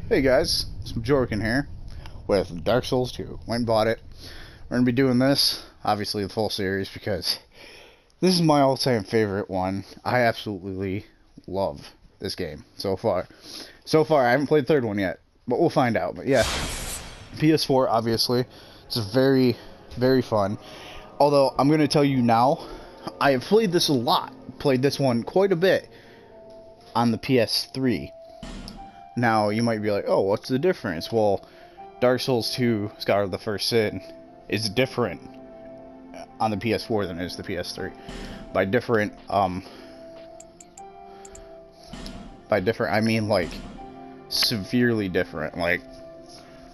Hey guys, it's Majoraken here with Dark Souls 2. Went and bought it. We're going to be doing this, obviously the full series, because this is my all-time favorite one. I absolutely love this game so far. I haven't played the third one yet, but we'll find out. But yeah, PS4, obviously. It's very, very fun. Although, I'm going to tell you now, I have played this a lot. Played this one quite a bit on the PS3. Now, you might be like, oh, what's the difference? Well, Dark Souls 2, Scholar of the First Sin, is different on the PS4 than it is the PS3. By different, I mean, like, severely different. Like,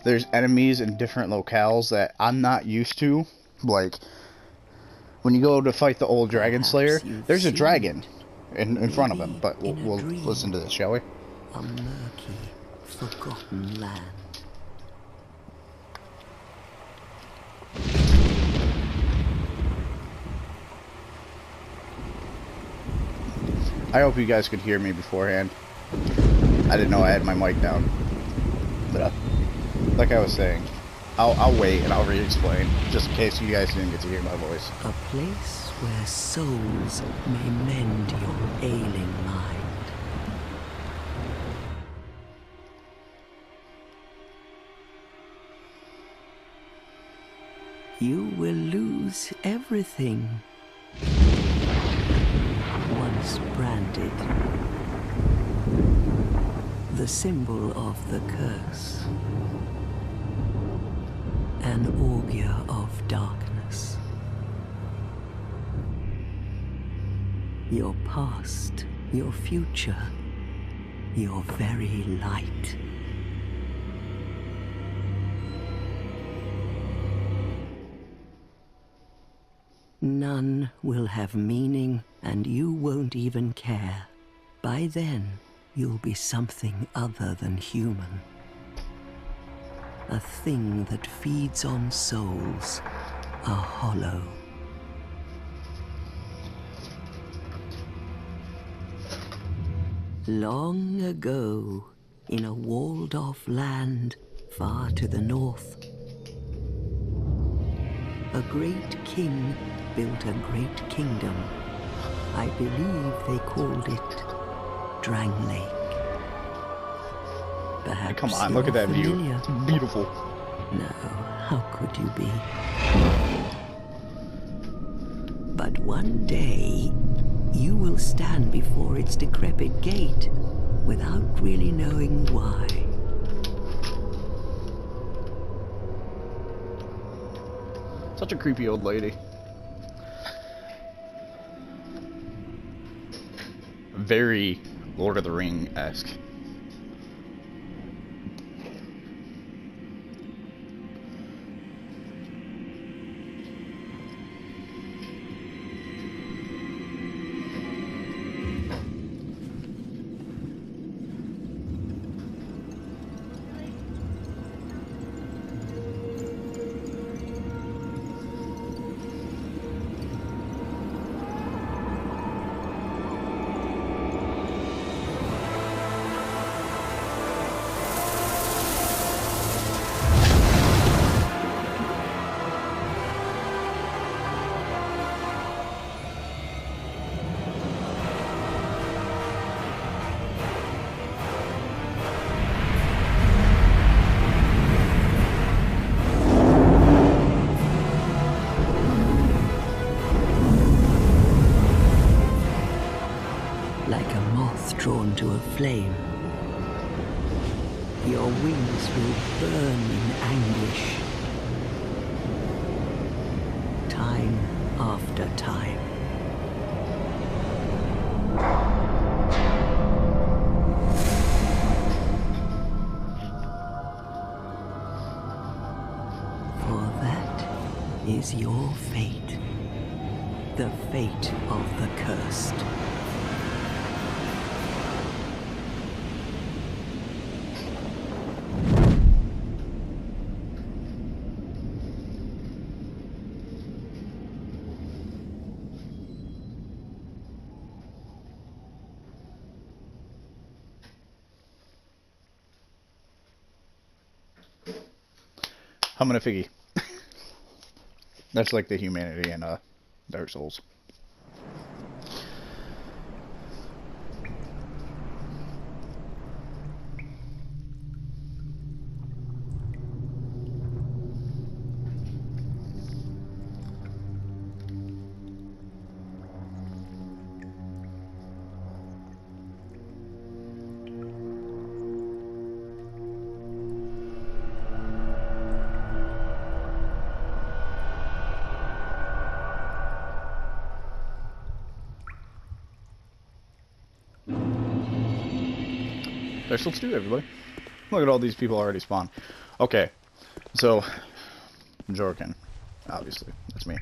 there's enemies in different locales that I'm not used to. Like, when you go to fight the old Dragon Slayer, Perhaps you've there's a seen dragon it, in front of him. maybe But in a we'll dream, listen to this, shall we? a murky, forgotten land. I hope you guys could hear me beforehand. I didn't know I had my mic down. But, like I was saying, I'll wait and I'll re-explain, just in case you guys didn't get to hear my voice. A place where souls may mend your ailing mind. You will lose everything once branded. The symbol of the curse. An augur of darkness. Your past, your future, your very light. None will have meaning, and you won't even care. By then, you'll be something other than human. A thing that feeds on souls, a hollow. Long ago, in a walled-off land far to the north, a great king built a great kingdom. I believe they called it Drang Lake. Perhaps Come on, look at that view. It's beautiful. No, how could you be? But one day, you will stand before its decrepit gate without really knowing why. Such a creepy old lady. Very Lord of the Ring-esque. Like a moth drawn to a flame. Your wings will burn in anguish. Time after time. For that is your fate. The fate of the cursed. I'm gonna figgy. That's like the humanity in Dark Souls. Dark Souls 2, everybody. Look at all these people already spawned. Okay, so Majoraken, obviously, that's me.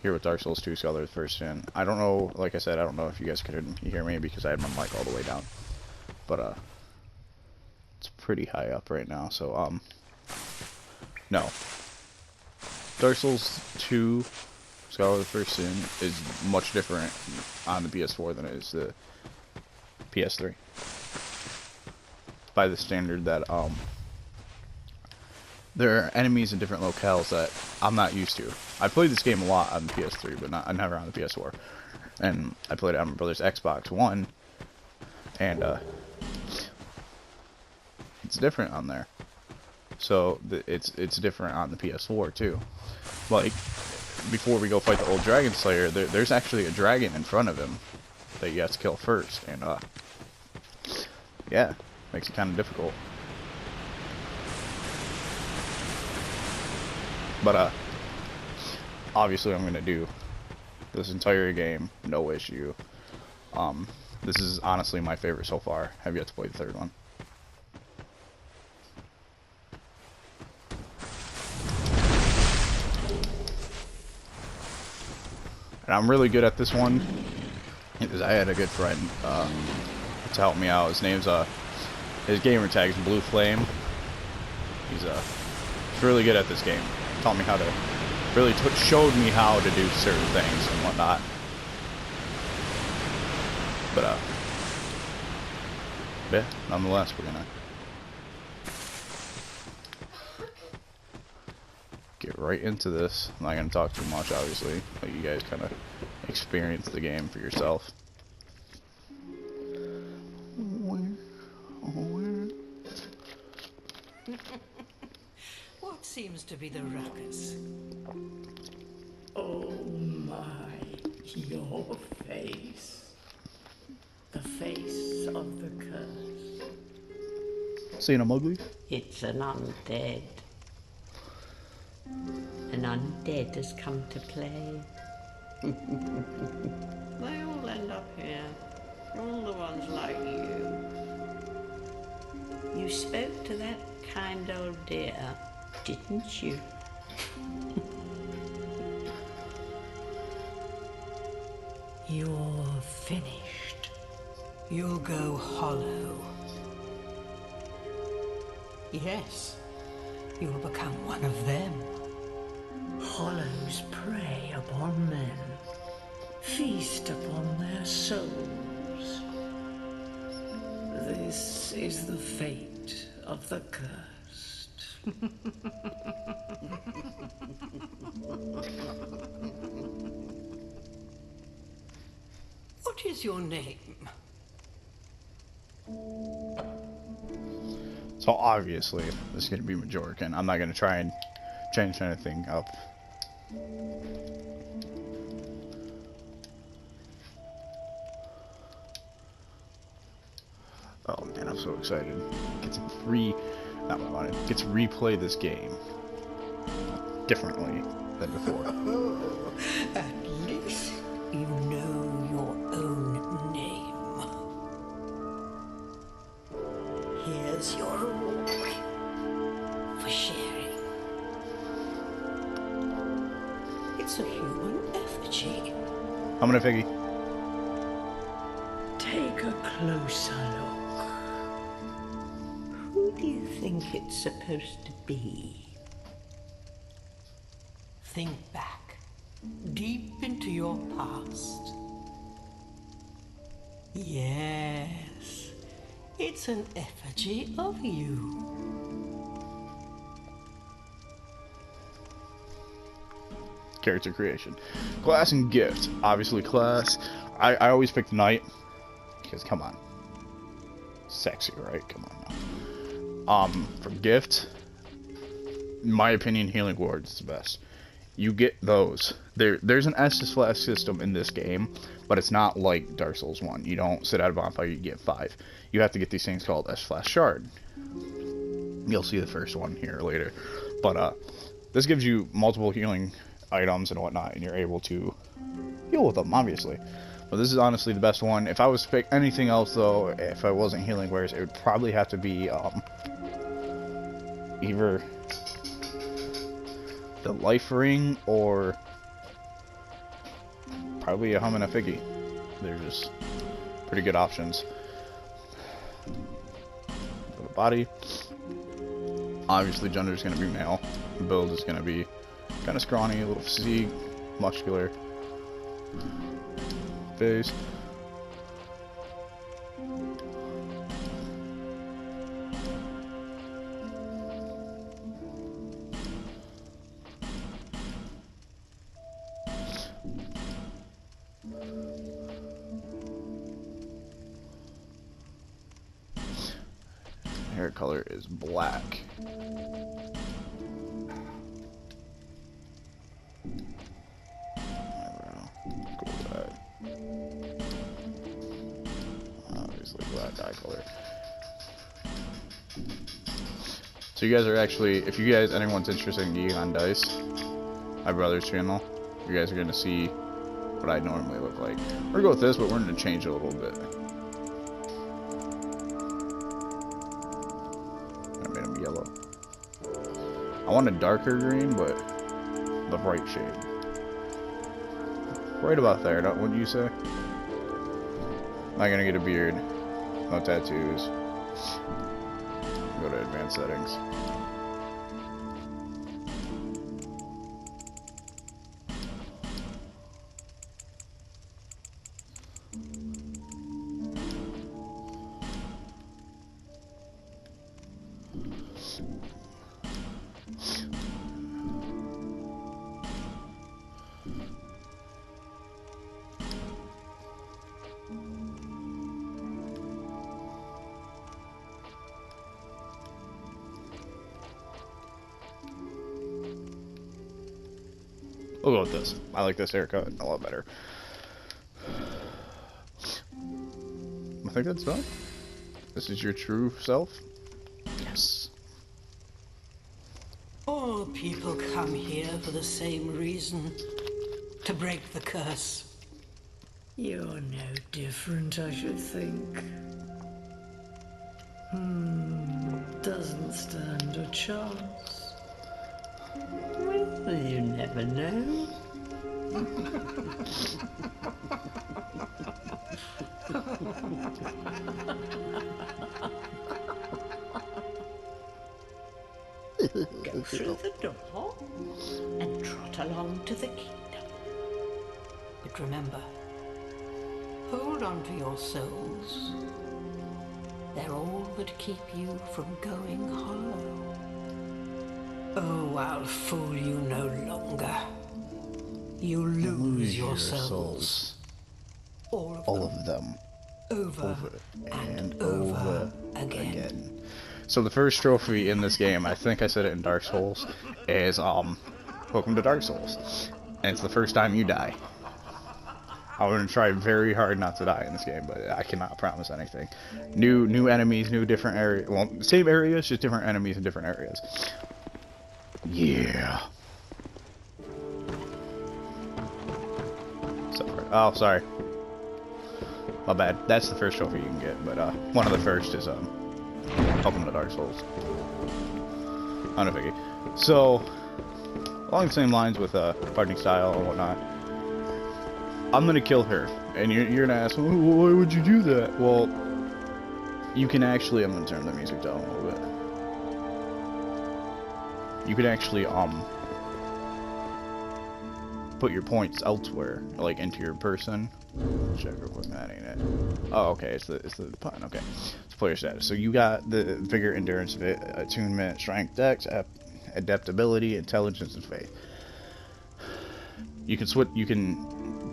Here with Dark Souls 2 Scholar first in. I don't know, like I said, I don't know if you guys could hear me because I had my mic all the way down. But it's pretty high up right now, so no. Dark Souls 2 Scholar of the First Sin is much different on the PS4 than it is the PS3. By the standard that there are enemies in different locales that I'm not used to. I played this game a lot on the PS3, but never on the PS4. And I played it on my brother's Xbox One, and it's different on there. So it's different on the PS4 too. Like, before we go fight the old Dragon Slayer, there's actually a dragon in front of him that you have to kill first, and yeah, makes it kind of difficult. But obviously I'm gonna do this entire game, no issue. This is honestly my favorite so far. Have yet to play the third one. And I'm really good at this one because I had a good friend to help me out. His name's his gamer tag is Blue Flame. He's really good at this game. Taught me how to, really showed me how to do certain things and whatnot. But yeah, nonetheless, we're gonna get right into this. I'm not gonna talk too much, obviously. Let you guys kind of experience the game for yourself. What seems to be the ruckus? Oh my, your face. The face of the curse. Seeing him ugly? It's an undead. An undead has come to play. They all end up here. All the ones like you. You spoke to that kind old dear, didn't you? You're finished. You'll go hollow. Yes, you'll become one of them. Hollows prey upon men, feast upon their souls. This is the fate of the cursed. What is your name? So obviously, this is gonna be Majoraken. I'm not gonna try and change anything up. Oh man, I'm so excited. Get to get to replay this game differently than before. At least you know your own name. Here's your reward for sharing. It's a human effigy. I'm gonna figgy. Take a closer look. Who do you think it's supposed to be? Think back, deep into your past. Yes, it's an effigy of you. character creation. Class and gift. Obviously class. I always pick knight. Because, come on. Sexy, right? Come on now. For gift, in my opinion, healing ward is the best. You get those. There's an Estus Flask system in this game, but it's not like Dark Souls 1. You don't sit at a bonfire, you get 5. You have to get these things called Estus Flask Shard. You'll see the first one here later. But this gives you multiple healing items and whatnot, and you're able to heal with them, obviously. But this is honestly the best one. If I was to pick anything else, though, if I wasn't healing wares, it would probably have to be either the life ring or probably a hum and a figgy. They're just pretty good options. For the body, obviously gender is going to be male. The build is going to be kind of scrawny, a little physique, muscular face. Hair color is black. Obviously black eye color. So you guys are actually, if you guys, anyone's interested in Geek on Dice, my brother's channel, you guys are going to see what I normally look like. We're going to go with this, but we're going to change it a little bit. I made him yellow. I want a darker green, but the right shade. Right about there, wouldn't you say? Am I gonna get a beard? No tattoos. Go to advanced settings. We'll go with this. I like this haircut a lot better. I think that's done. This is your true self? Yes. All people come here for the same reason. To break the curse. You're no different, I should think. Doesn't stand a chance. Well, you never know. Go through the door and trot along to the kingdom. But remember, hold on to your souls. They're all that keep you from going hollow. Oh, I'll fool you no longer. You lose your souls. All of them. Over and over again. So the first trophy in this game, I think I said it in Dark Souls, is welcome to Dark Souls. And it's the first time you die. I'm gonna try very hard not to die in this game, but I cannot promise anything. New enemies, new different areas. Well, same areas, just different enemies in different areas. Yeah. Sorry. Oh, sorry. My bad. That's the first trophy you can get, but one of the first is welcome to Dark Souls. I don't know. So, along the same lines with fighting style and whatnot, I'm gonna kill her, and you're gonna ask, well, why would you do that? Well, you can actually. I'm gonna turn the music down a little bit. You can actually put your points elsewhere, like into your person. Check real quick, that ain't it. Oh, okay, it's the button. Okay, it's player status. So you got the vigor, endurance, attunement, strength, dex, adaptability, intelligence, and faith. You can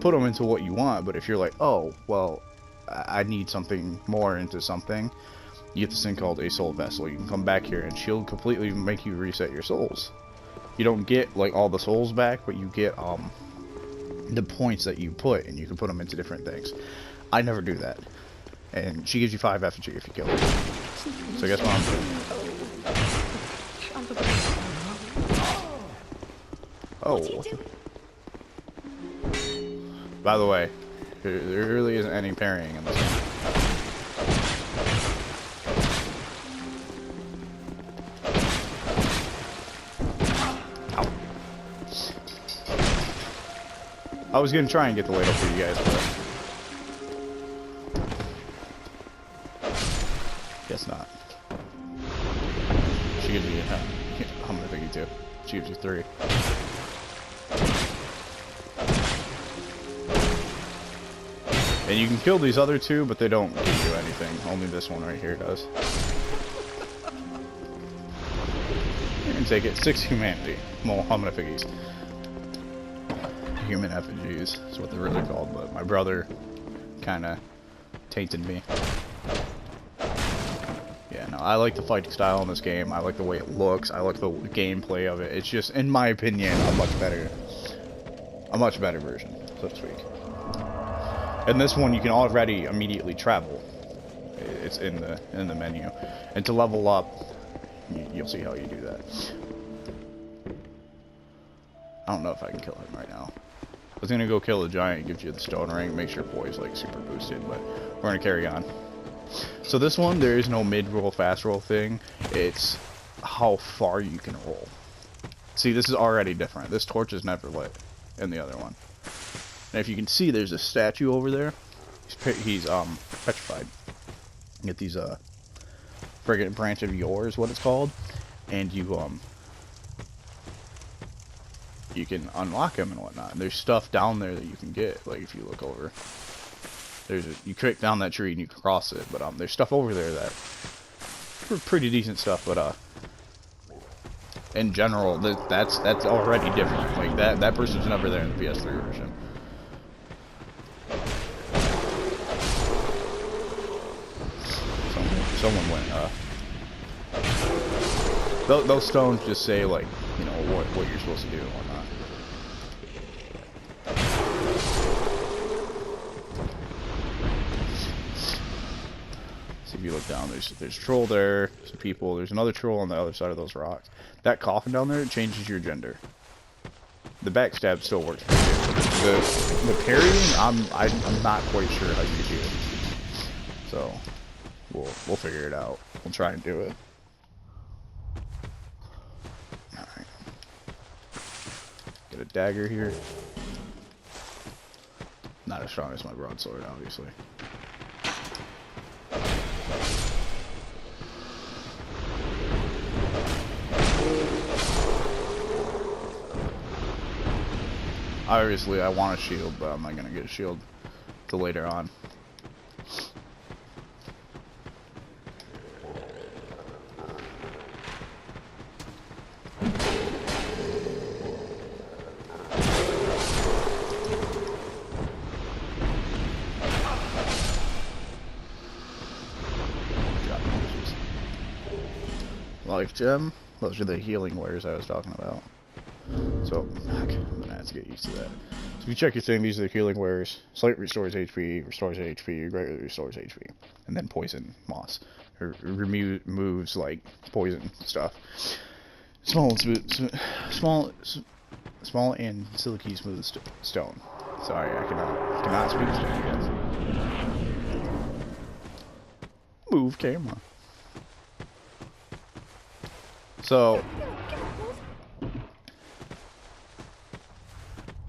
put them into what you want, but if you're like, oh, well, I need something more into something, you get this thing called a soul vessel. You can come back here and she'll completely make you reset your souls. You don't get like all the souls back, but you get the points that you put, and you can put them into different things. I never do that. And she gives you 5 effigy if you kill her. So guess what I'm doing? Oh. By the way, there really isn't any parrying in this game. Ow. I was gonna try and get the ladle for you guys, but guess not. She gives you how many think you do? She gives you 3. And you can kill these other 2, but they don't give you anything. Only this one right here does. You can take it. 6 humanity. Well, how many figgies? Human effigies is what they're really called, but my brother kind of tainted me. Yeah, no, I like the fighting style in this game. I like the way it looks. I like the gameplay of it. It's just, in my opinion, a much better version, so to speak. And this one, you can already immediately travel. It's in the menu, and to level up, you'll see how you do that. I don't know if I can kill him right now. I was gonna go kill the giant. It gives you the stone ring. Makes your boys like super boosted, but we're gonna carry on. So this one, there is no mid-roll, fast-roll thing. It's how far you can roll. See, this is already different. This torch is never lit in the other one. And if you can see, there's a statue over there. He's petrified. You get these friggin' branch of yours, what it's called, and you can unlock him and whatnot. And there's stuff down there that you can get. Like if you look over, you click down that tree and you can cross it. But there's stuff over there that pretty decent stuff. But in general, that's already different. Like that person's never there in the PS3 version. Someone went, those stones just say, like, you know, what you're supposed to do and whatnot. See, if you look down, there's a troll there, some people, there's another troll on the other side of those rocks. That coffin down there changes your gender. The backstab still works pretty good. The parrying, I'm not quite sure how you do it. So we'll figure it out. We'll try and do it. Alright. Get a dagger here. Not as strong as my broadsword, obviously. Obviously, I want a shield, but I'm not gonna get a shield till later on. Life gem. Those are the healing wares I was talking about. So, I'm gonna have to get used to that. So if you check your thing, these are the healing wares. Slight restores HP, restores HP, greatly restores HP. And then poison moss. Or removes, like, poison stuff. Small and silky smooth stone. Sorry, I cannot speak stone, guys. Move camera. So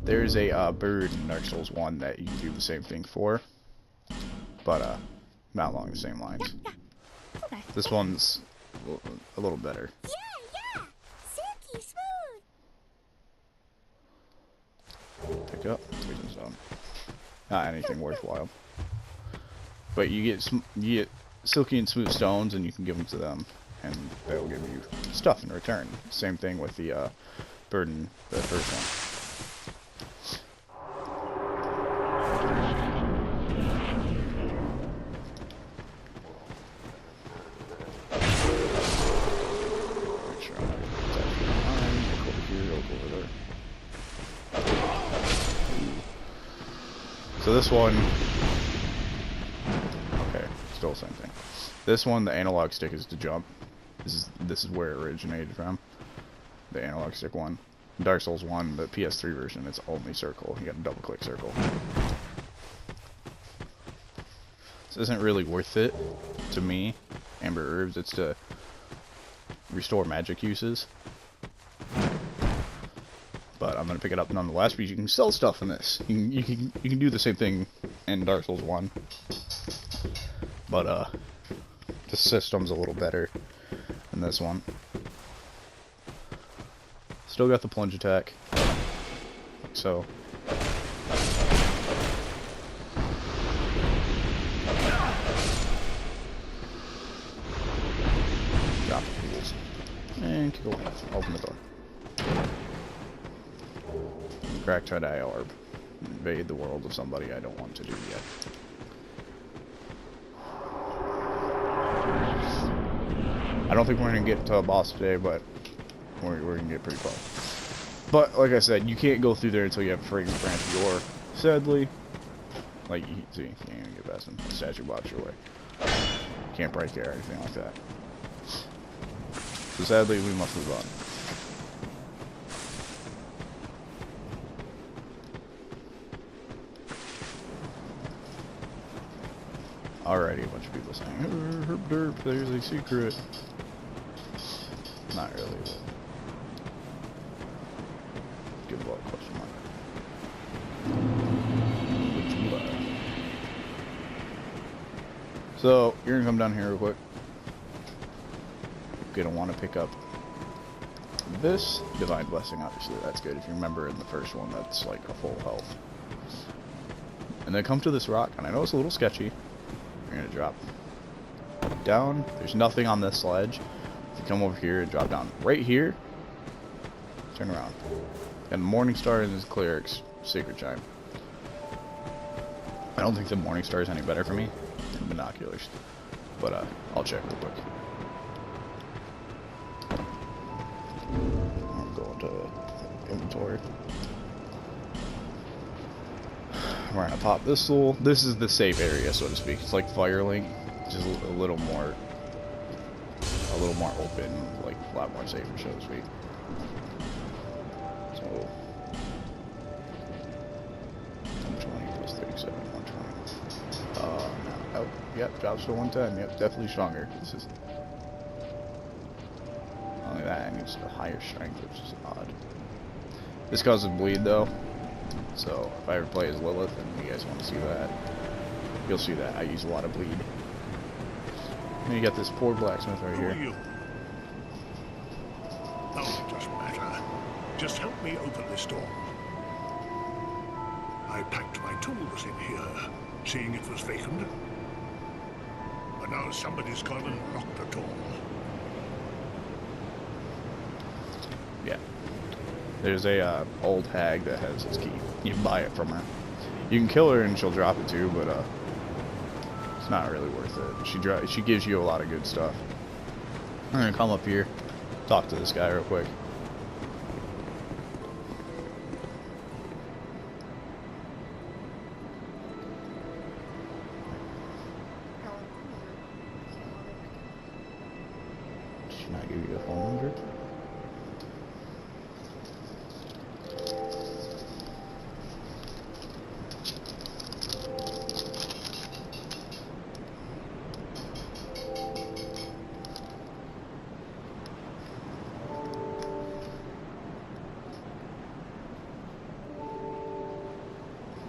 there's a bird in Dark Souls 1 that you can do the same thing for, but not along the same lines. This one's a little better. Yeah, silky smooth. Pick up poison stone. Not anything worthwhile, but you get silky and smooth stones, and you can give them to them, and they'll give you stuff in return. Same thing with the bird in the first one. So this one, okay, still the same thing. This one, the analog stick is to jump. This is where it originated from. The analog stick one. Dark Souls 1, the PS3 version, it's only circle. You gotta double click circle. This isn't really worth it to me, Amber Herbs. It's to restore magic uses. But I'm gonna pick it up nonetheless because you can sell stuff in this. You can do the same thing in Dark Souls 1. But the system's a little better than this one. Still got the plunge attack. Like so. Drop the tools. And kick away. Open the door. Crack tie-dye orb. Invade the world of somebody I don't want to do yet. I don't think we're gonna get to a boss today, but we're gonna get pretty close. But like I said, you can't go through there until you have Fragrant Branch Door. Sadly, like you see, you can't even get past them. The statue blocks your way. Can't break there or anything like that. So sadly, we must move on. Already a bunch of people saying, herp derp, there's a secret. Not really, but good luck, question mark. So, you're gonna come down here real quick. You're gonna want to pick up this Divine Blessing, obviously, that's good. If you remember in the first one, that's like a full health. And then come to this rock, and I know it's a little sketchy. You're gonna drop down. There's nothing on this ledge. If you come over here and drop down right here, turn around. And Morning Star is Cleric's Sacred Chime. I don't think the Morning Star is any better for me than binoculars, but I'll check real quick. I'll go into inventory. We're gonna pop this tool. This is the safe area, so to speak. It's like Firelink, just a little more open, like a lot more safer, so to speak. So 120 plus 37, 120. Oh, yep, drops to 110. Yep, definitely stronger. This is only that. It needs a higher strength, which is odd. This causes bleed though. So, if I ever play as Lilith and you guys want to see that, you'll see that. I use a lot of bleed. And you got this poor blacksmith right here. Who are you? Oh, it doesn't matter. Just help me open this door. I packed my tools in here, seeing it was vacant. But now somebody's gone and locked the door. Yeah. There's a old hag that has this key. You can buy it from her. You can kill her and she'll drop it too, but it's not really worth it. She gives you a lot of good stuff. I'm gonna come up here, talk to this guy real quick. Did she not give you a phone number?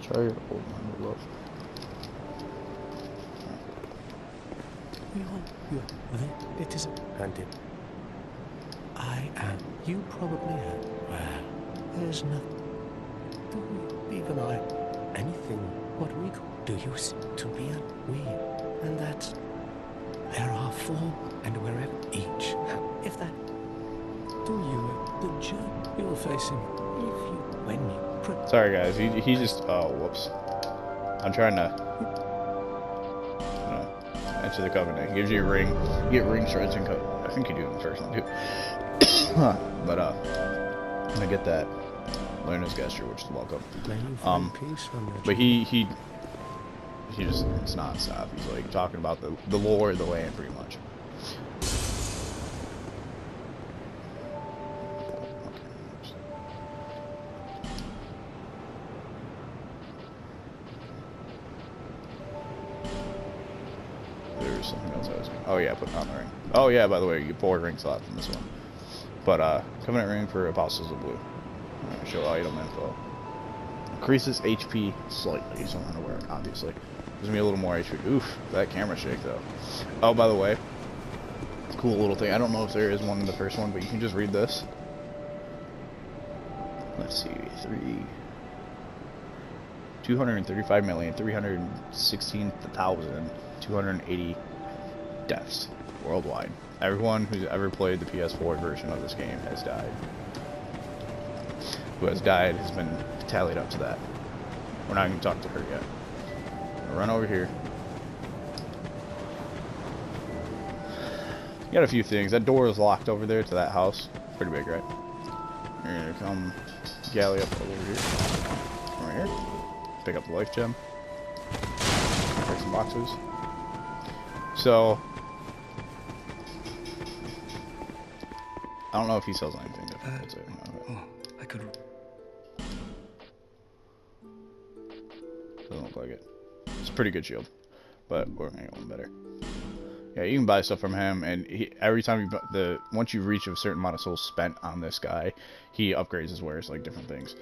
Try your old number, love. It isn't handed. I am. You probably am. Well, there's nothing. Do we, even I, anything, what we call, do you seem to be a we? And that's, there are four, and wherever each, if that, do you, the journey you're facing, if you, when you, sorry guys, he just, oh, whoops. I'm trying to, enter the covenant. It gives you a ring. You get ring shreds and coat. I think you do in the first one too. But I'm gonna get that learner's gesture, which is welcome. peace on your But he it's non-stop. He's like talking about the lore of the land pretty much. There's something else I was going. Oh yeah, put on the ring. Oh yeah, by the way, you get 4 ring slots in this one. But Covenant ring for Apostles of Blue. I'm gonna show item info. Increases HP slightly, so I'm gonna wear it, obviously. Gives me a little more HP. Oof, that camera shake though. Oh, by the way, cool little thing. I don't know if there is one in the first one, but you can just read this. Let's see, 235,316,280 deaths worldwide. Everyone who's ever played the PS4 version of this game has died. Who has died has been tallied up to that. We're not going to talk to her yet. I'll run over here. Got a few things. That door is locked over there to that house. Pretty big, right? You're going to come galley up over here. Right here. Pick up the life gem. Break some boxes. So, I don't know if he sells anything different. That's it. Oh, I could. Doesn't look like it. It's a pretty good shield, but we're gonna get one better. Yeah, you can buy stuff from him, and every time once you reach a certain amount of souls spent on this guy, he upgrades his wares, like different things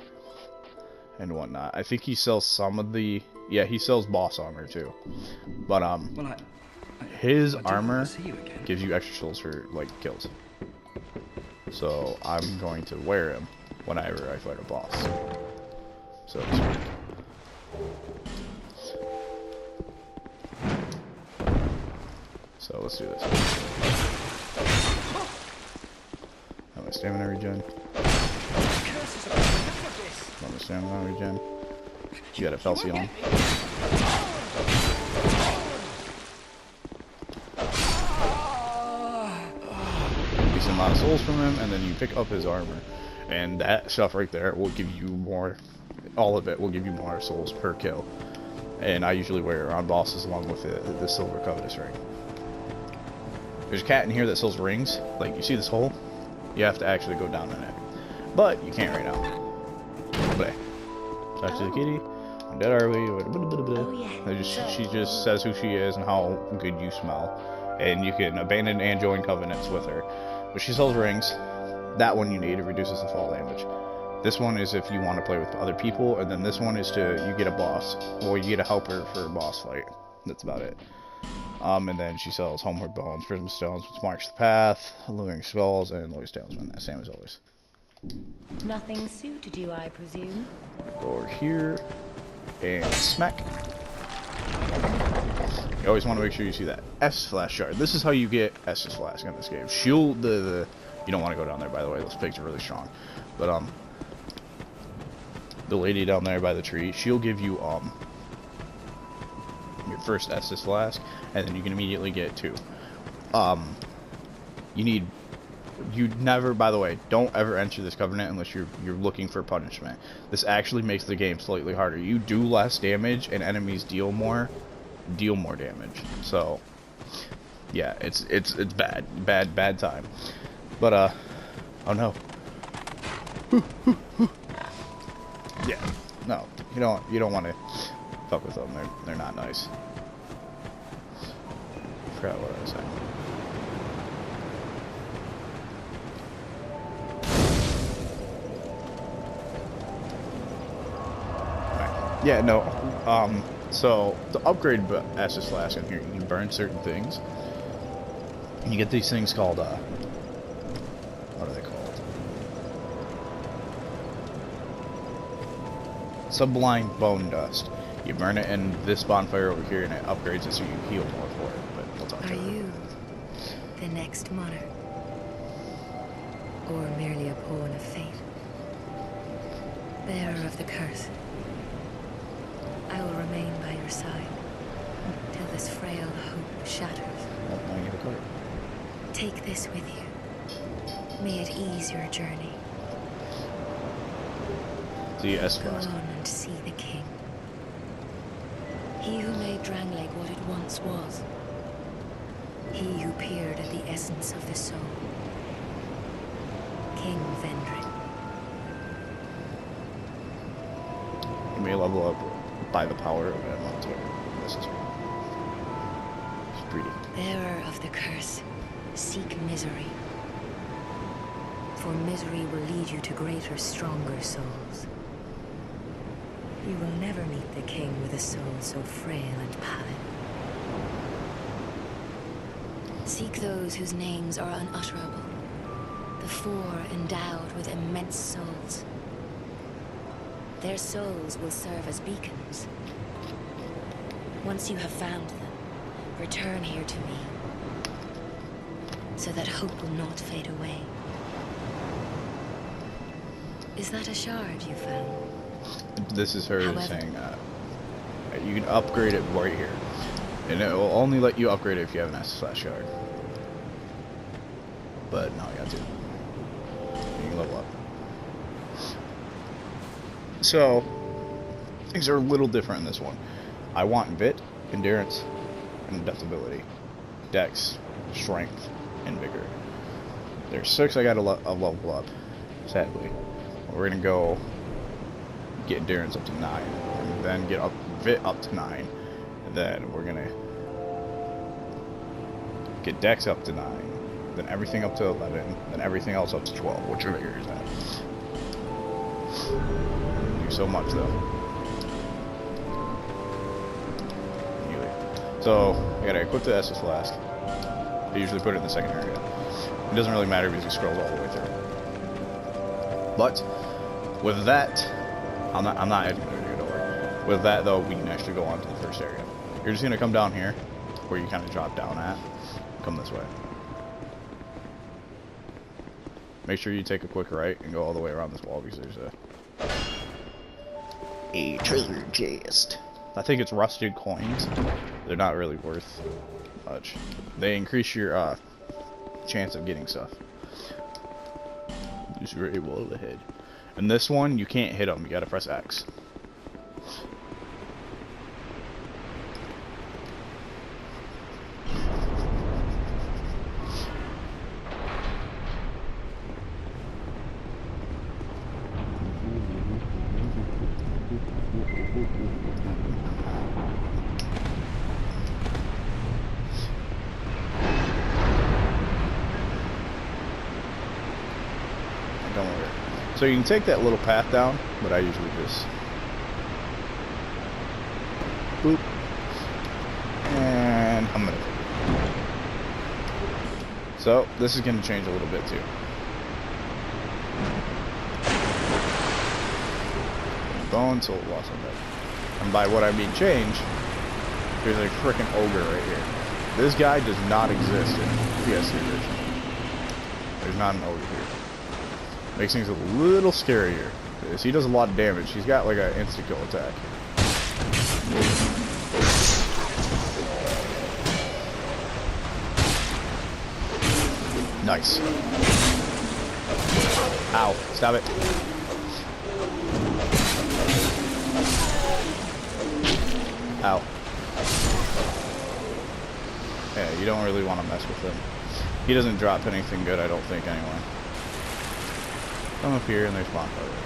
and whatnot. I think he sells some of the. Yeah, he sells boss armor too, but Well, his I do armor want to see you again. gives you extra souls for like kills. So I'm going to wear him whenever I fight a boss. So to speak. So let's do this. Have my stamina regen. Have my stamina regen. You got a Felsion. Decent amount of souls from him, and then you pick up his armor. And that stuff right there will give you more, all of it will give you more souls per kill. And I usually wear it on bosses along with the Silver Covetous ring. There's a cat in here that sells rings. Like, you see this hole? You have to actually go down in it. But you can't right now. Play. Talk to the kitty. Dead are we? She just says who she is and how good you smell. And you can abandon and join covenants with her. But she sells rings. That one you need. It reduces the fall damage. This one is if you want to play with other people. And then this one is you get a boss. Or you get a helper for a boss fight. That's about it. And then she sells Homeward Bones, Prism Stones, which marks the path, Alluring Skulls, and Loy's Talisman. Same as always. Nothing suited you, I presume. Go over here, and smack. You always want to make sure you see that Estus Flask shard. This is how you get Estus Flask in this game. Shield you don't want to go down there, by the way. Those pigs are really strong. But the lady down there by the tree, she'll give you your first Estus Flask, and then you can immediately get 2. You never, by the way, don't ever enter this covenant unless you're looking for punishment. This actually makes the game slightly harder. You do less damage and enemies deal more damage. So yeah, it's bad time. But oh no. Yeah, no, you don't want to fuck with them. They're not nice. I forgot what I was saying. Right. Yeah, no. So to upgrade Estus Flask in here, you can burn certain things. And you get these things called what are they called? Sublime Bone Dust. You burn it in this bonfire over here, and it upgrades it so you heal more for it. But we'll talk Are about it. you the next monarch? Or merely a pawn of fate? Bearer of the curse, I will remain by your side till this frail hope shatters. Well, now you get a card. Take this with you. May it ease your journey. The Estus Go Flask. on and see the king. He who made Drangleic what it once was. He who peered at the essence of the soul. King Vendrick. You may level up by the power of it. That's what this is. It's pretty. Bearer of the curse, seek misery. For misery will lead you to greater, stronger souls. You will never meet the king with a soul so frail and pallid. Seek those whose names are unutterable. The four endowed with immense souls. Their souls will serve as beacons. Once you have found them, return here to me, so that hope will not fade away. Is that a shard you found? This is her However, saying you can upgrade it right here. And it will only let you upgrade it if you have an S/shard. But now I got to. You can level up. So, things are a little different in this one. I want Vit, Endurance, and Adaptability. Dex, Strength, and Vigor. There's 6 I gotta level up, sadly. We're gonna go get Endurance up to 9, and then get Vit up to 9, and then we're gonna get Dex up to 9, then everything up to 11, then everything else up to 12, which Vigor is at. Do so much though. Anyway, so I gotta equip the Estus Flask. I usually put it in the second area. It doesn't really matter because it scrolls all the way through. But with that, I'm not educated, don't worry. With that though, we can actually go on to the first area. You're just gonna come down here, where you kind of drop down at. Come this way. Make sure you take a quick right and go all the way around this wall because there's a treasure chest. I think it's rusted coins. They're not really worth much. They increase your chance of getting stuff. Just very well ahead. And this one, you can't hit them. You gotta press X. Don't worry. So you can take that little path down, but I usually just boop, and I'm gonna take it. So this is gonna change a little bit too. Bone till lost on dead. And by what I mean change, there's a freaking ogre right here. This guy does not exist in PS3 version. There's not an ogre here. Makes things a little scarier. Because he does a lot of damage. He's got like an insta-kill attack. Nice. Ow. Stop it. Ow. Yeah, you don't really want to mess with him. He doesn't drop anything good, I don't think, anyway. Come up here and there's bonfire right here.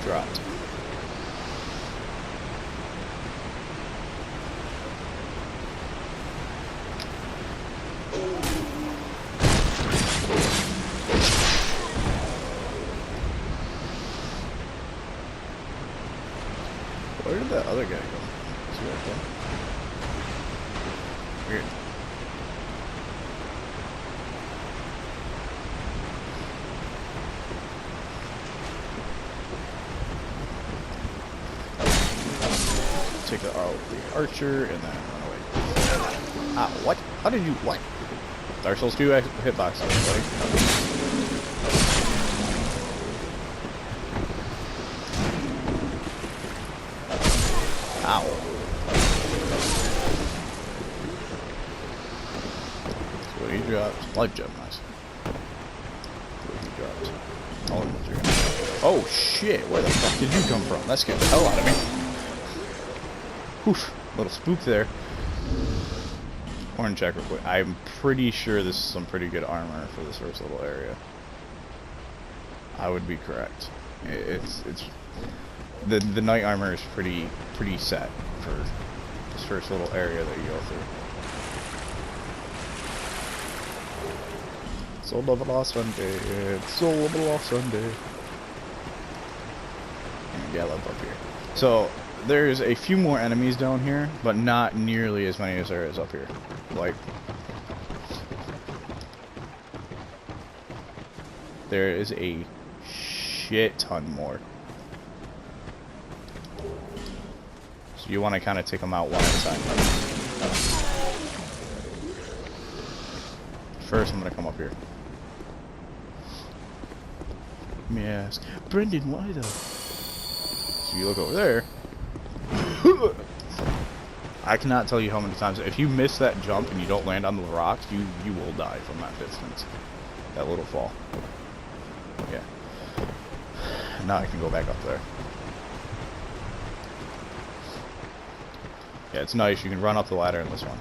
Dropped. Where did that other guy go? Is he right there? Weird. Take the archer and then run away. Ah, what? How did you what? Dark Souls 2 hitbox, buddy. Ow. So what he dropped. Life gem, nice. What he dropped. Oh shit, where the fuck did you come from? That scared the hell out of me. Oof, little spook there. Horn check real quick. I'm pretty sure this is some pretty good armor for this first little area. I would be correct. It's the knight armor is pretty set for this first little area that you go through. Soul of a lost Sunday. Soul of a lost Sunday. And gallop up here. So there's a few more enemies down here, but not nearly as many as there is up here. Like, there is a shit ton more. So you want to kind of take them out one at a time. First, I'm going to come up here. Let me ask, Brendan, why though? So you look over there. I cannot tell you how many times. If you miss that jump and you don't land on the rocks, you will die from that distance. That little fall. Yeah. Now I can go back up there. Yeah, it's nice. You can run up the ladder in this one.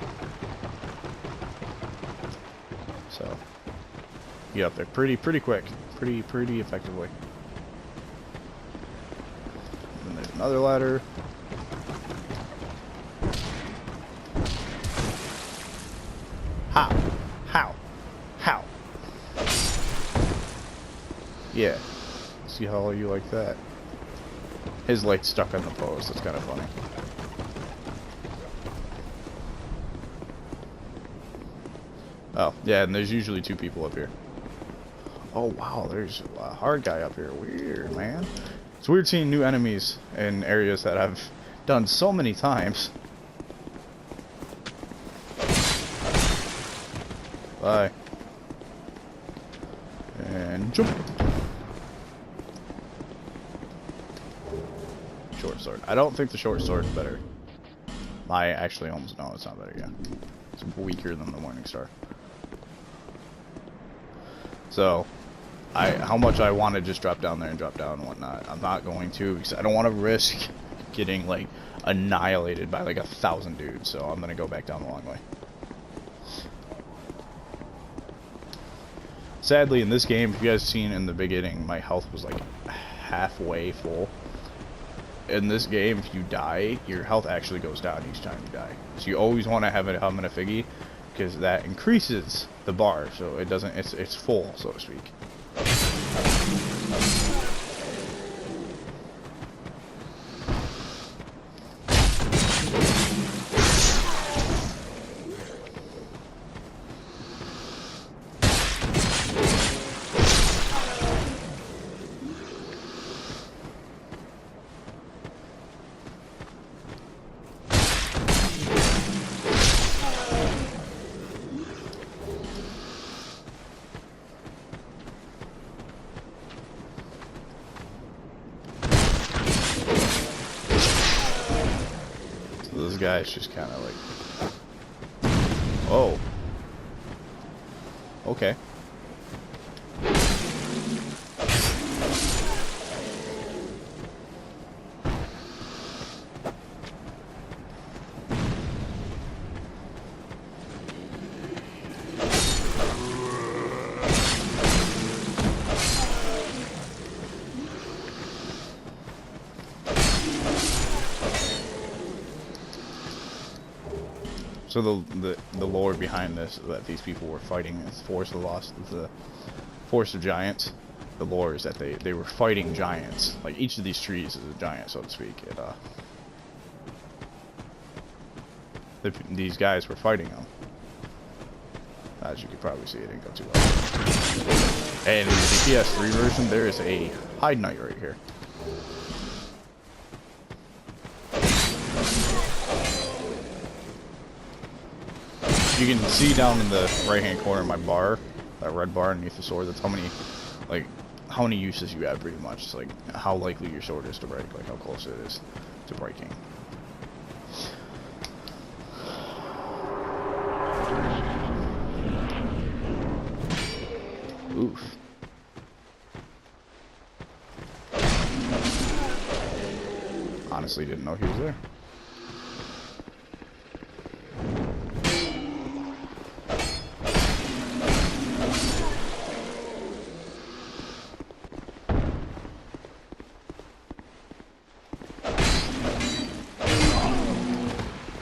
So, get up there pretty quick. Pretty effectively. And then there's another ladder. How? Yeah. See how you like that? His light's stuck on the post. That's kind of funny. Oh, yeah, and there's usually two people up here. Oh, wow, there's a hard guy up here. Weird, man. It's weird seeing new enemies in areas that I've done so many times. Bye. And jump. Short sword. I don't think the short sword's better. I actually almost know it's not better yet. It's weaker than the Morning Star. So, how much I want to just drop down there and drop down and whatnot. I'm not going to, because I don't want to risk getting like annihilated by like 1,000 dudes. So I'm gonna go back down the long way. Sadly, in this game, if you guys seen in the beginning, my health was like halfway full. In this game, if you die, your health actually goes down each time you die. So you always want to have a hum and a figgy, because that increases the bar, so it doesn't. It's full, so to speak. This guy's just kind of like, oh, okay. So the lore behind this is that these people were fighting this force of giants. The lore is that they were fighting giants. Like each of these trees is a giant, so to speak. These guys were fighting them. As you could probably see, it didn't go too well. And in the PS3 version, there is a hide knight right here. You can see down in the right-hand corner of my bar, that red bar underneath the sword. That's how many uses you have, pretty much. It's like how likely your sword is to break, like how close it is to breaking. Oof. Honestly, didn't know he was there.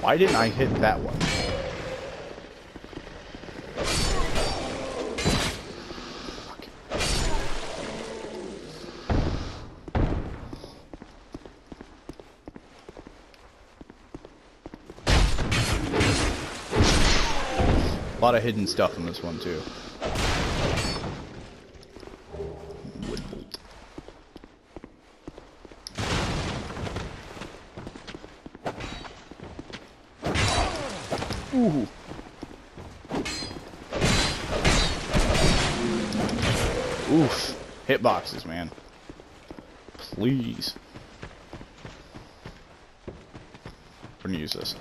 Why didn't I hit that one? A lot of hidden stuff in this one too. Wood bolt. Ooh. Oof. Hitboxes, man. Please. We're gonna use this.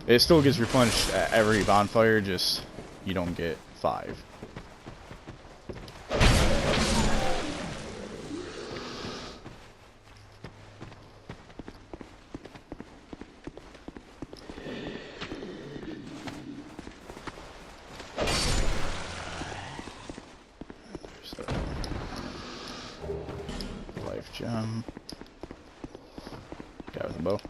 It still gets replenished at every bonfire, just you don't get 5. There's the life gem. Guy with the bow.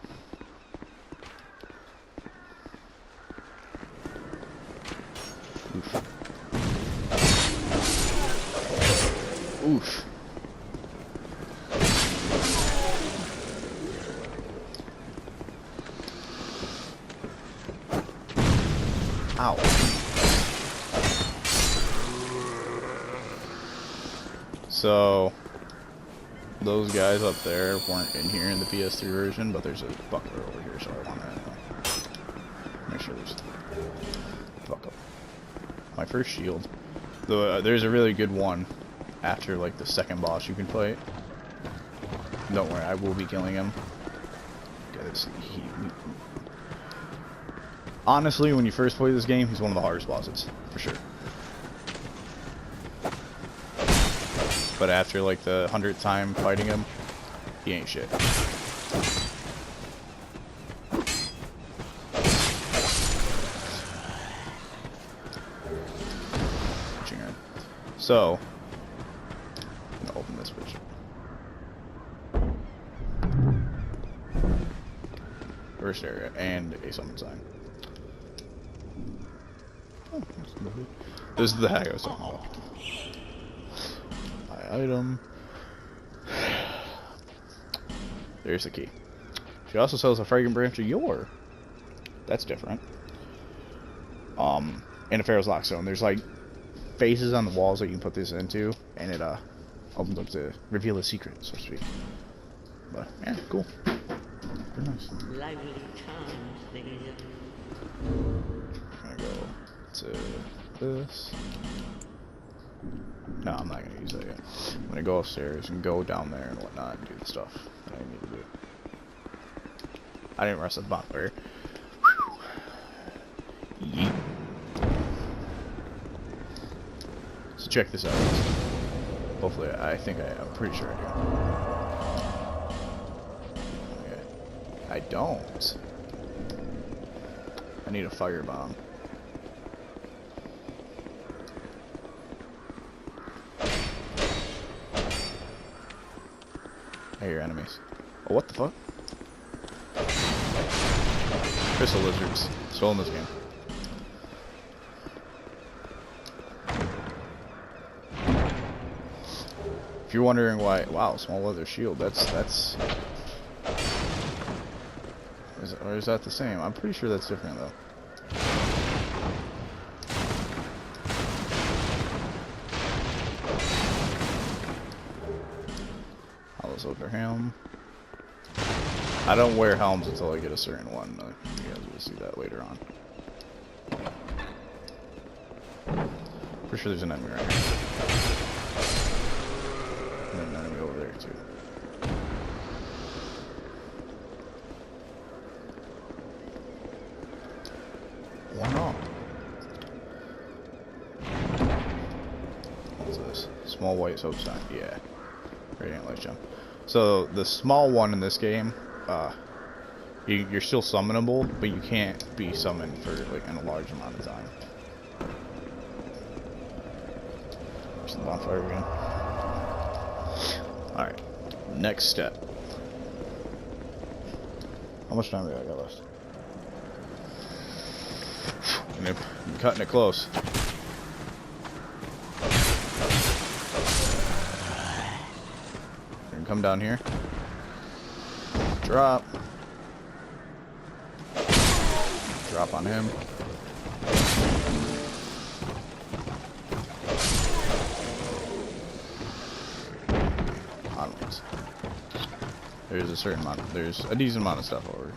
Oof. Ow. So, those guys up there weren't in here in the PS3 version, but there's a buckler over here, so I want to make sure there's a buckle. My first shield. Though there's a really good one after like the second boss you can fight. Don't worry, I will be killing him. Honestly, when you first play this game, he's one of the hardest bosses, for sure. But after like the 100th time fighting him, he ain't shit. So, I'm gonna open this bridge. First area and a summon sign. Oh, this is the hack I was talking about. My item. There's the key. She also sells a fragrant branch of yore. That's different. And a Pharaoh's Lockstone. There's like faces on the walls that you can put this into, and it opens up to reveal a secret, so to speak. But yeah, cool. Very nice. Lively times, these. I'm gonna go to this. No, I'm not gonna use that yet. I'm gonna go upstairs and go down there and whatnot and do the stuff that I need to do. I didn't rest at the bonfire. Yeet. So check this out. Hopefully, I'm pretty sure I do. Okay. I don't. I need a firebomb. I hear enemies. Oh, what the fuck? Crystal lizards. Still in this game. If you're wondering why, wow, small leather shield. Or is that the same? I'm pretty sure that's different though. Hollows over helm. I don't wear helms until I get a certain one. You guys will see that later on. Pretty sure there's an enemy right here. And an enemy over there too. One off. Small white soap sign. Yeah. Radiant light gem. So the small one in this game, you're still summonable, but you can't be summoned for like in a large amount of time. There's the bonfire again. Alright. Next step. How much time do I got left? I'm cutting it close. You're gonna come down here. Drop. Drop on him. Onwards. There's a certain amount. There's a decent amount of stuff over.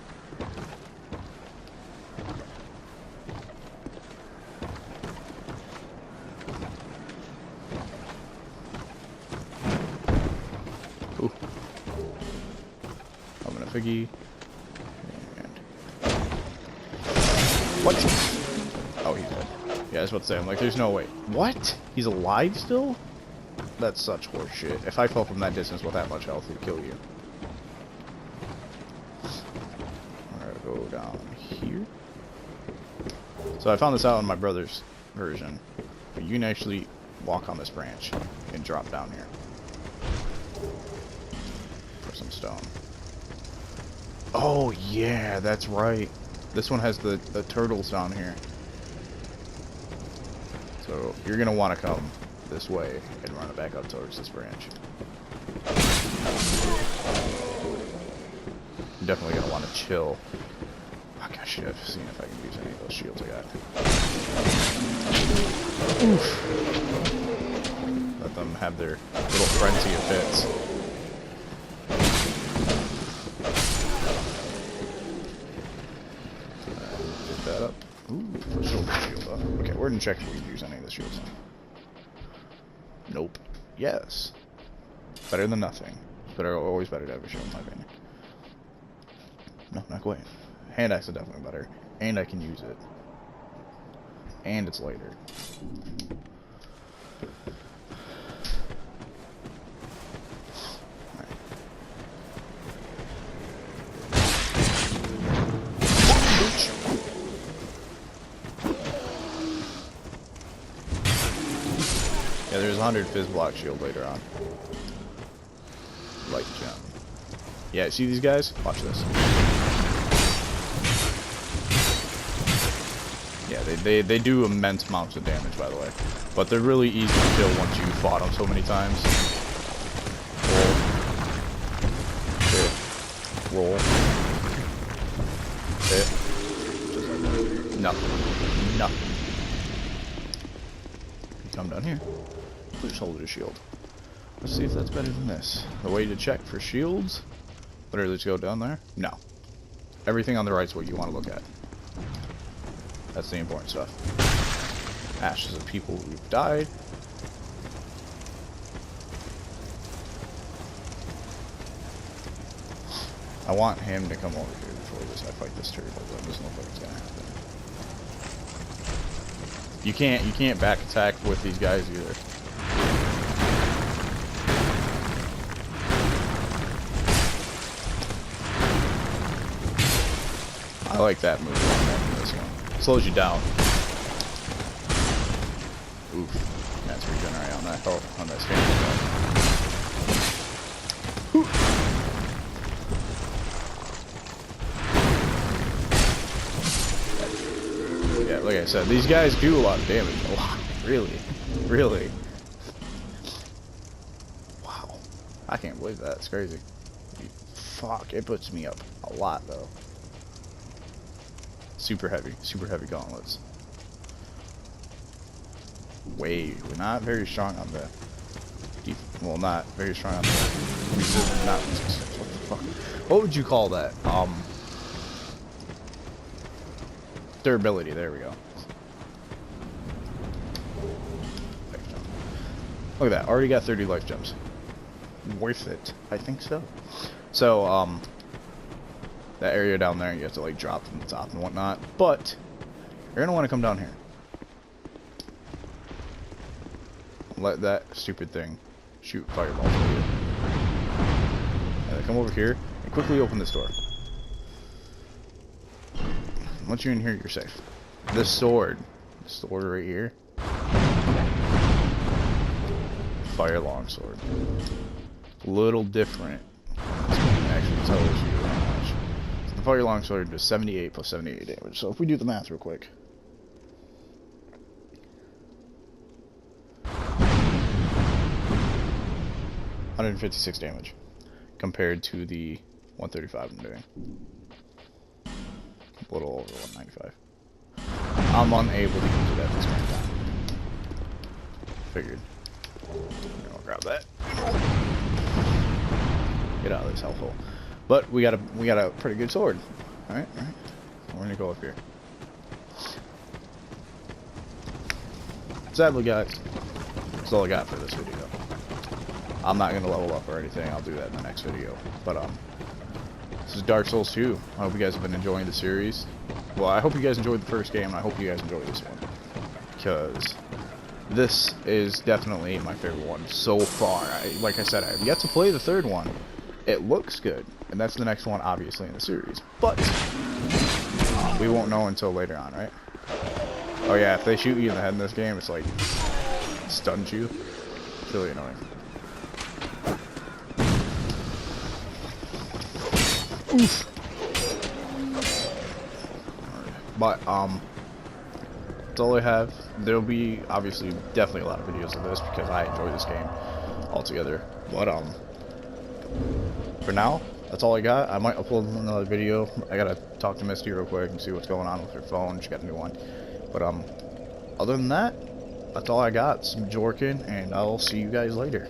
Ooh. I'm gonna figgy. What? Oh, he's dead. Yeah, I was about to say, I'm like, there's no way. What? He's alive still? That's such horseshit. If I fell from that distance with that much health, he'd kill you. Alright, go down here. So I found this out in my brother's version. But you can actually walk on this branch and drop down here. For some stone. Oh, yeah, that's right. This one has the turtles down here. So you're going to want to come this way and run it back up towards this branch. You're definitely going to want to chill. Fuck, I should have seen if I can use any of those shields I got. Oof. Let them have their little frenzy of fits. That up. Ooh, put shoulder shield up. Okay, we're gonna check if we can use any of the shields. Nope. Yes. Better than nothing. But always better to have a shield, in my opinion. No, not quite. Hand axe is definitely better. And I can use it. And it's lighter. Yeah, there's 100 fizz block shield later on. Light gem. Yeah, see these guys? Watch this. Yeah, they do immense amounts of damage, by the way. But they're really easy to kill once you fought them so many times. Roll. Hit. Just like that. Nothing. Nothing. You come down here. Put shoulder shield. Let's see if that's better than this. The way to check for shields. Literally just go down there. No. Everything on the right is what you want to look at. That's the important stuff. Ashes of people who've died. I want him to come over here before I fight this turtle, but it doesn't look like it's gonna happen. You can't back attack with these guys either. I like that move on this one. Slows you down. Oof. That's regenerate on that health, on that stamina. Yeah, like I said, these guys do a lot of damage. A lot. Really. Really. Wow. I can't believe that. It's crazy. Fuck, it puts me up a lot, though. Super heavy gauntlets. We're not very strong on the deep, well, not very strong on the not resistance. What the fuck? What would you call that? Durability. There we go. Look at that. Already got 30 life gems. Worth it. I think so. So, that area down there, you have to like drop from the top and whatnot. But you're gonna want to come down here. let that stupid thing shoot fireballs at you. And then come over here and quickly open this door. Once you're in here, you're safe. This sword right here, fire longsword. A little different. This game actually tells you how much. So the fire longsword does 78 plus 78 damage. So if we do the math real quick. 156 damage compared to the 135 I'm doing. A little over 195. I'm unable to use it at this current time. Figured. I'll grab that. Get out of this hellhole. But we got a pretty good sword. Alright. We're gonna go up here. Sadly, guys, that's all I got for this video. I'm not gonna level up or anything. I'll do that in the next video. But this is Dark Souls 2. I hope you guys have been enjoying the series. Well, I hope you guys enjoyed the first game, and I hope you guys enjoy this one, because this is definitely my favorite one so far. Like I said, I have yet to play the third one. It looks good, and that's the next one, obviously, in the series. But we won't know until later on, right? Oh yeah, if they shoot you in the head in this game, it's like stuns you. It's really annoying. Oof. But that's all I have. There'll be obviously definitely a lot of videos of this because I enjoy this game altogether. But for now, that's all I got. I might upload another video. I gotta talk to Misty real quick and see what's going on with her phone. She got a new one. But other than that, that's all I got. Some Majoraken, and I'll see you guys later.